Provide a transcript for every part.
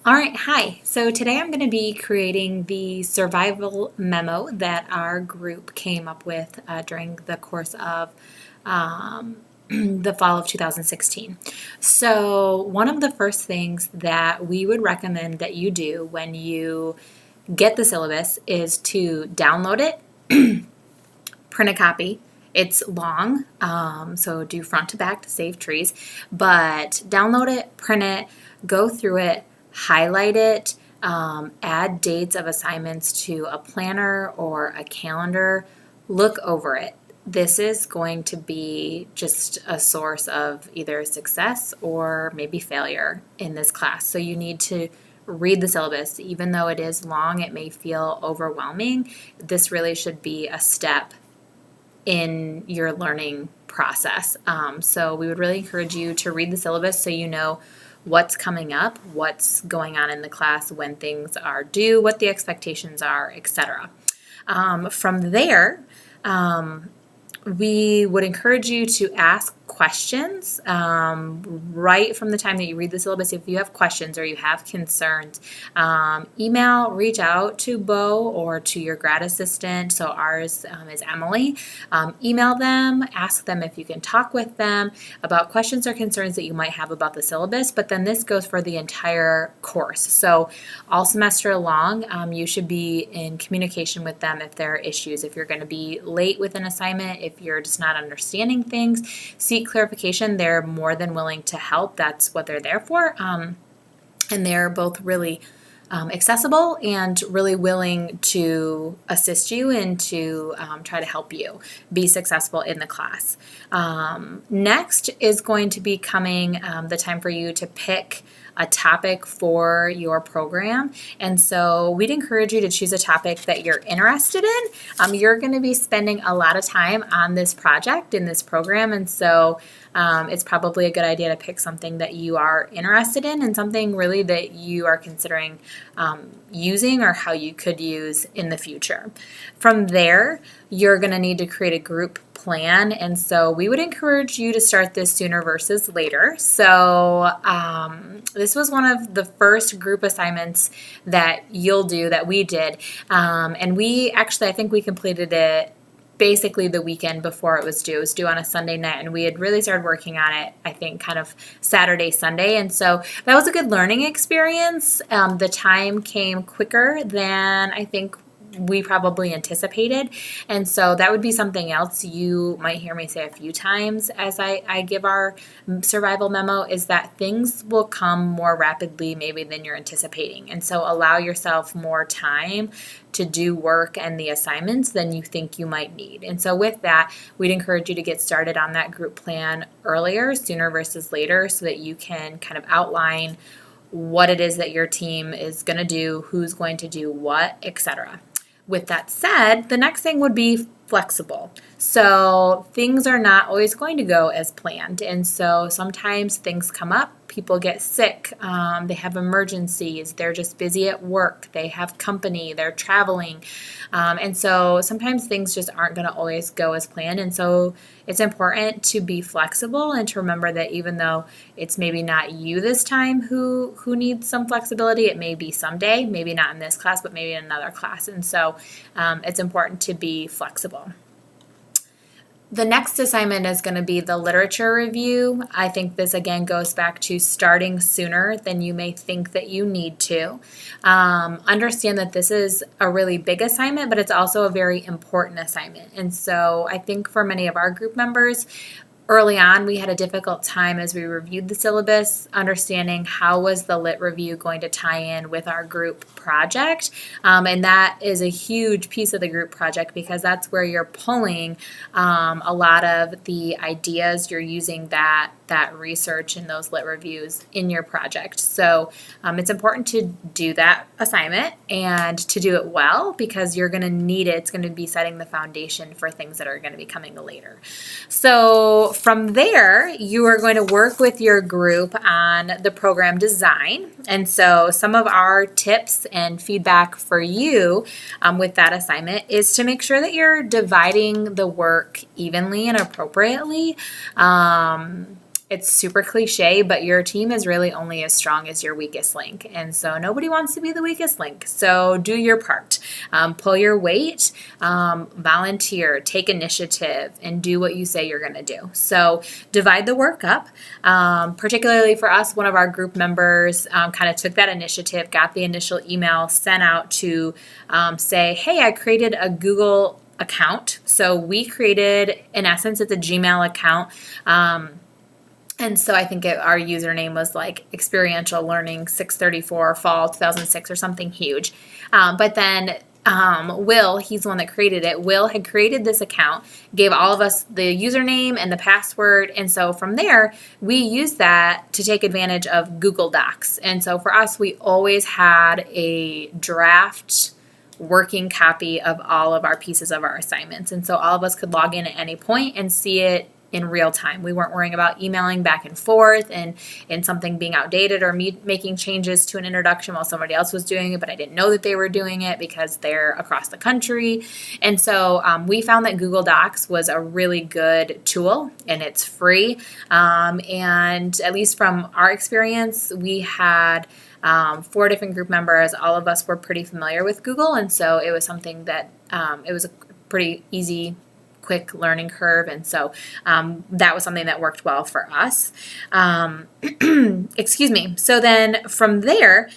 All right, hi. So today I'm going to be creating the survival memo that our group came up with during the course of the fall of 2016. So, one of the first things that we would recommend that you do when you get the syllabus is to download it, print a copy. It's long, so do front to back to save trees, but download it, print it, go through it, highlight it, add dates of assignments to a planner or a calendar, look over it. This is going to be just a source of either success or maybe failure in this class. So you need to read the syllabus. Even though it is long, it may feel overwhelming. This really should be a step in your learning process. So we would really encourage you to read the syllabus so you know what's coming up, what's going on in the class, when things are due, what the expectations are, etc. From there, we would encourage you to ask questions right from the time that you read the syllabus. If you have questions or you have concerns, reach out to Bo or to your grad assistant. So ours is Emily. Email them, ask them if you can talk with them about questions or concerns that you might have about the syllabus. But then this goes for the entire course. So all semester long, you should be in communication with them if there are issues. If you're going to be late with an assignment, if you're just not understanding things, seek clarification. They're more than willing to help. That's what they're there for. And they're both really accessible and really willing to assist you and to try to help you be successful in the class. Next is going to be coming the time for you to pick a topic for your program. And so we'd encourage you to choose a topic that you're interested in. You're going to be spending a lot of time on this project in this program. And so it's probably a good idea to pick something that you are interested in and something really that you are considering using or how you could use in the future. From there, you're going to need to create a group plan. And so we would encourage you to start this sooner versus later. So this was one of the first group assignments that you'll do that we did. And we actually, I think we completed it basically the weekend before it was due. It was due on a Sunday night, and we had really started working on it, I think, kind of Saturday, Sunday. And so that was a good learning experience. The time came quicker than I think we probably anticipated. And so that would be something else you might hear me say a few times as I give our survival memo, is that things will come more rapidly maybe than you're anticipating. And so allow yourself more time to do work and the assignments than you think you might need. And so with that, we'd encourage you to get started on that group plan earlier, sooner versus later, so that you can kind of outline what it is that your team is going to do, who's going to do what, etc. With that said, the next thing would be flexible. So things are not always going to go as planned. And so sometimes things come up, people get sick, they have emergencies, they're just busy at work, they have company, they're traveling. And so sometimes things just aren't going to always go as planned. And so it's important to be flexible and to remember that even though it's maybe not you this time who needs some flexibility, it may be someday, maybe not in this class, but maybe in another class. And so it's important to be flexible. The next assignment is going to be the literature review. I think this again goes back to starting sooner than you may think that you need to. Understand that this is a really big assignment, but it's also a very important assignment. And so I think for many of our group members, early on, we had a difficult time as we reviewed the syllabus, understanding how was the lit review going to tie in with our group project. And that is a huge piece of the group project because that's where you're pulling a lot of the ideas. You're using that research and those lit reviews in your project. So it's important to do that assignment and to do it well because you're going to need it. It's going to be setting the foundation for things that are going to be coming later. So from there, you are going to work with your group on the program design. And so some of our tips and feedback for you with that assignment is to make sure that you're dividing the work evenly and appropriately. It's super cliche, but your team is really only as strong as your weakest link. And so nobody wants to be the weakest link. So do your part. Pull your weight, volunteer, take initiative, and do what you say you're going to do. So divide the work up. Particularly for us, one of our group members kind of took that initiative, got the initial email sent out to say, hey, I created a Google account. So we created, in essence, it's a Gmail account. And so I think our username was like Experiential Learning 634 Fall 2006 or something huge. But then Will, he's the one that created it. Will had created this account, gave all of us the username and the password. And so from there, we used that to take advantage of Google Docs. And so for us, we always had a draft working copy of all of our pieces of our assignments. And so all of us could log in at any point and see it in real time. We weren't worrying about emailing back and forth and something being outdated or me making changes to an introduction while somebody else was doing it, but I didn't know that they were doing it because they're across the country. And so we found that Google Docs was a really good tool, and it's free. And at least from our experience, we had 4 different group members. All of us were pretty familiar with Google, and so it was something that it was a pretty easy, quick learning curve. And so that was something that worked well for us. Excuse me. So then from there,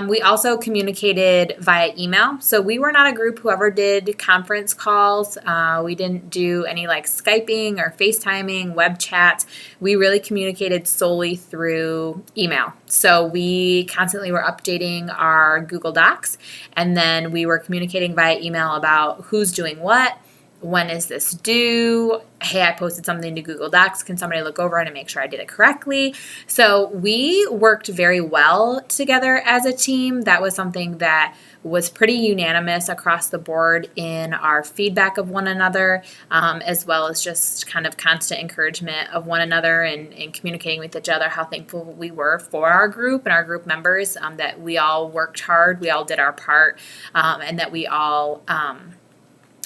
we also communicated via email. So we were not a group who ever did conference calls. We didn't do any like Skyping or FaceTiming, web chats. We really communicated solely through email. So we constantly were updating our Google Docs, and then we were communicating via email about who's doing what. When is this due? Hey, I posted something to Google Docs. Can somebody look over it and make sure I did it correctly? So we worked very well together as a team. That was something that was pretty unanimous across the board in our feedback of one another, as well as just kind of constant encouragement of one another and communicating with each other how thankful we were for our group and our group members, that we all worked hard, we all did our part, and that we all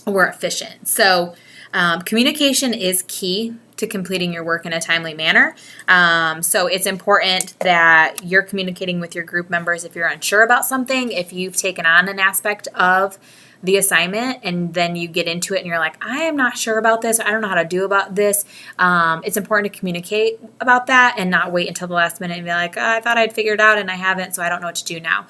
were efficient. So communication is key to completing your work in a timely manner. So it's important that you're communicating with your group members if you're unsure about something, if you've taken on an aspect of the assignment and then you get into it and you're like, I am not sure about this. I don't know how to do about this. It's important to communicate about that and not wait until the last minute and be like, I thought I'd figured it out and I haven't, so I don't know what to do now.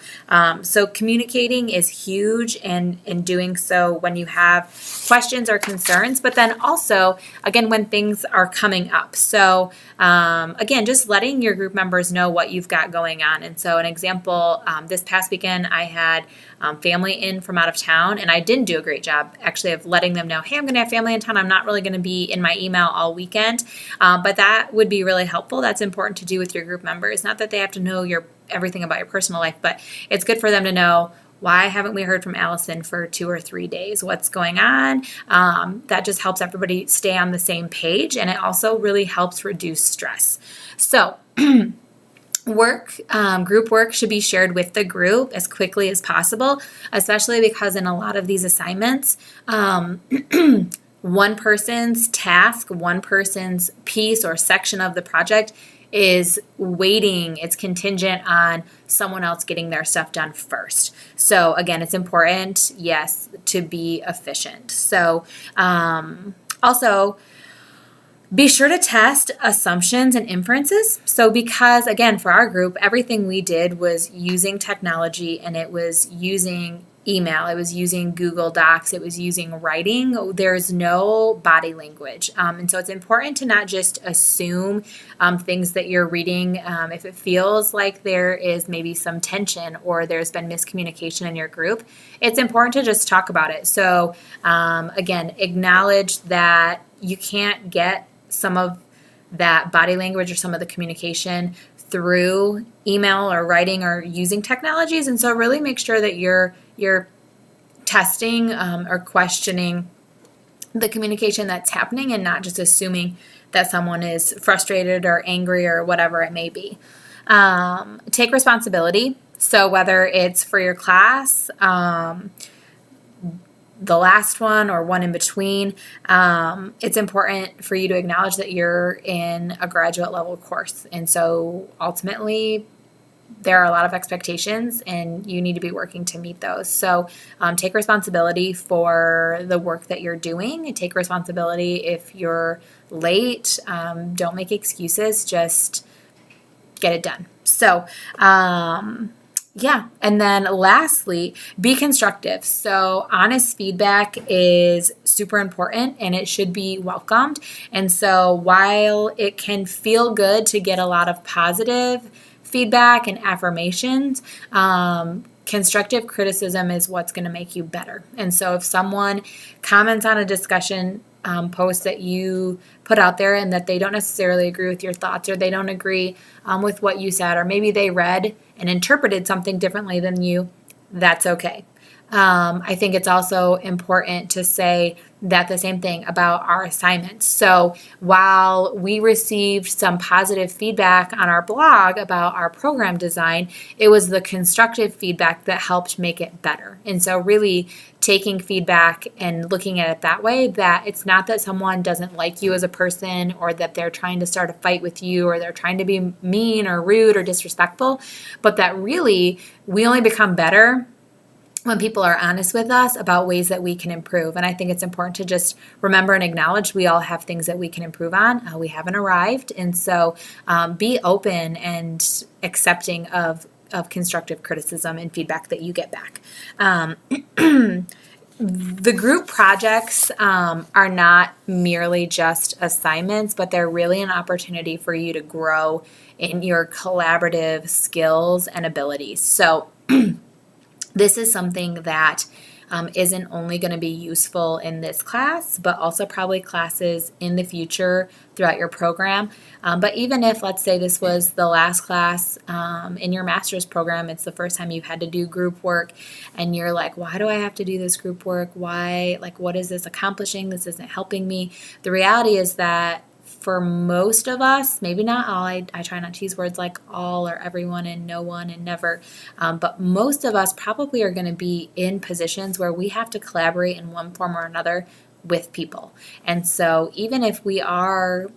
So communicating is huge, and in doing so when you have questions or concerns, but then also, again, when things are coming up. So again, just letting your group members know what you've got going on. And so an example, this past weekend, I had family in from out of town, and I didn't do a great job actually of letting them know, hey, I'm going to have family in town. I'm not really going to be in my email all weekend, but that would be really helpful. That's important to do with your group members. Not that they have to know everything about your personal life, but it's good for them to know, why haven't we heard from Allison for 2 or 3 days? What's going on? That just helps everybody stay on the same page, and it also really helps reduce stress. So group work should be shared with the group as quickly as possible, especially because in a lot of these assignments, one person's task, one person's piece or section of the project is waiting. It's contingent on someone else getting their stuff done first. So again, it's important, yes, to be efficient. So also, be sure to test assumptions and inferences. So because, again, for our group, everything we did was using technology, and it was using email, it was using Google Docs, it was using writing. There's no body language. And so it's important to not just assume things that you're reading. If it feels like there is maybe some tension or there's been miscommunication in your group, it's important to just talk about it. So again, acknowledge that you can't get some of that body language or some of the communication through email or writing or using technologies. And so really make sure that you're testing or questioning the communication that's happening and not just assuming that someone is frustrated or angry or whatever it may be. Take responsibility. So whether it's for your class, the last one or one in between, it's important for you to acknowledge that you're in a graduate level course. And so ultimately, there are a lot of expectations and you need to be working to meet those. So take responsibility for the work that you're doing. Take responsibility if you're late. Don't make excuses. Just get it done. So, yeah. And then lastly, be constructive. So honest feedback is super important and it should be welcomed. And so while it can feel good to get a lot of positive feedback and affirmations, constructive criticism is what's going to make you better. And so if someone comments on a discussion post that you put out there and that they don't necessarily agree with your thoughts, or they don't agree with what you said, or maybe they read and interpreted something differently than you, that's okay. I think it's also important to say that the same thing about our assignments. So while we received some positive feedback on our blog about our program design, it was the constructive feedback that helped make it better. And so really taking feedback and looking at it that way, that it's not that someone doesn't like you as a person, or that they're trying to start a fight with you, or they're trying to be mean or rude or disrespectful, but that really we only become better when people are honest with us about ways that we can improve. And I think it's important to just remember and acknowledge we all have things that we can improve on. We haven't arrived. And so be open and accepting of constructive criticism and feedback that you get back. The group projects are not merely just assignments, but they're really an opportunity for you to grow in your collaborative skills and abilities. So this is something that isn't only going to be useful in this class, but also probably classes in the future throughout your program. But even if, let's say, this was the last class in your master's program, it's the first time you've had to do group work, and you're like, why do I have to do this group work? Why? Like, what is this accomplishing? This isn't helping me. The reality is that for most of us, maybe not all, I try not to use words like all or everyone and no one and never, but most of us probably are going to be in positions where we have to collaborate in one form or another with people. And so even if we are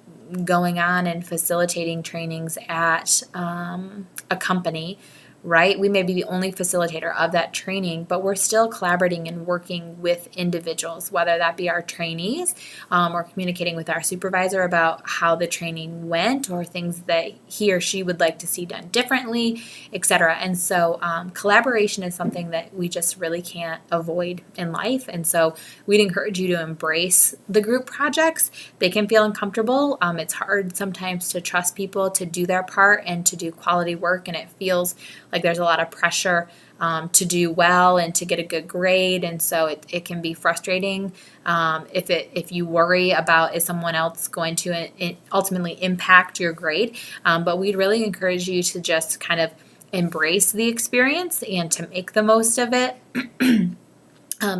going on and facilitating trainings at a company, right? We may be the only facilitator of that training, but we're still collaborating and working with individuals, whether that be our trainees or communicating with our supervisor about how the training went or things that he or she would like to see done differently, etc. And so collaboration is something that we just really can't avoid in life. And so we'd encourage you to embrace the group projects. They can feel uncomfortable. It's hard sometimes to trust people to do their part and to do quality work, and it feels like there's a lot of pressure to do well and to get a good grade, and so it can be frustrating if you worry about is someone else going to ultimately impact your grade. But we'd really encourage you to just kind of embrace the experience and to make the most of it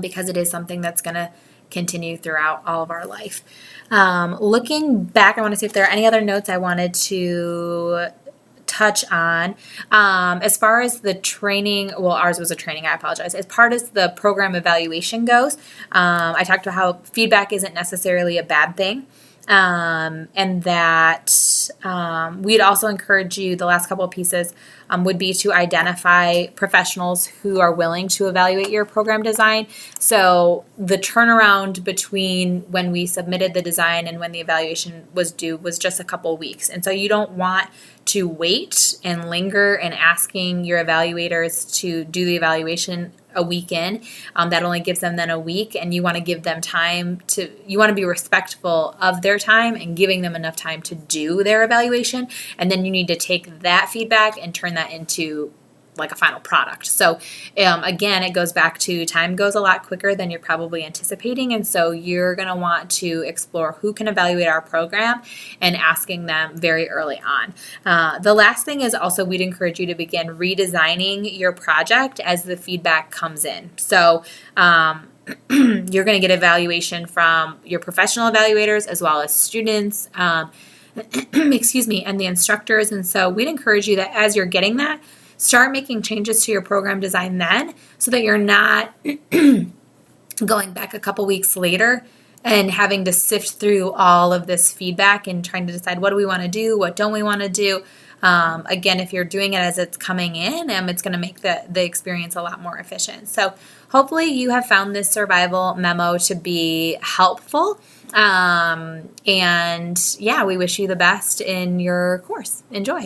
because it is something that's going to continue throughout all of our life. Looking back, I want to see if there are any other notes I wanted to touch on. As far as the training, well, ours was a training, I apologize. As part of the program evaluation goes, I talked about how feedback isn't necessarily a bad thing. And that we'd also encourage you, the last couple of pieces would be to identify professionals who are willing to evaluate your program design. So the turnaround between when we submitted the design and when the evaluation was due was just a couple of weeks. And so you don't want to wait and linger and asking your evaluators to do the evaluation a week in. That only gives them then a week, and you want to give them time to, you want to be respectful of their time and giving them enough time to do their evaluation. And then you need to take that feedback and turn that into like a final product. So again, it goes back to time goes a lot quicker than you're probably anticipating. And so you're going to want to explore who can evaluate our program and asking them very early on. The last thing is also we'd encourage you to begin redesigning your project as the feedback comes in. So you're going to get evaluation from your professional evaluators as well as students, excuse me, and the instructors. And so we'd encourage you that as you're getting that, start making changes to your program design then so that you're not going back a couple weeks later and having to sift through all of this feedback and trying to decide what do we want to do, what don't we want to do. Again, if you're doing it as it's coming in, it's going to make the experience a lot more efficient. So hopefully you have found this survival memo to be helpful. And yeah, we wish you the best in your course. Enjoy.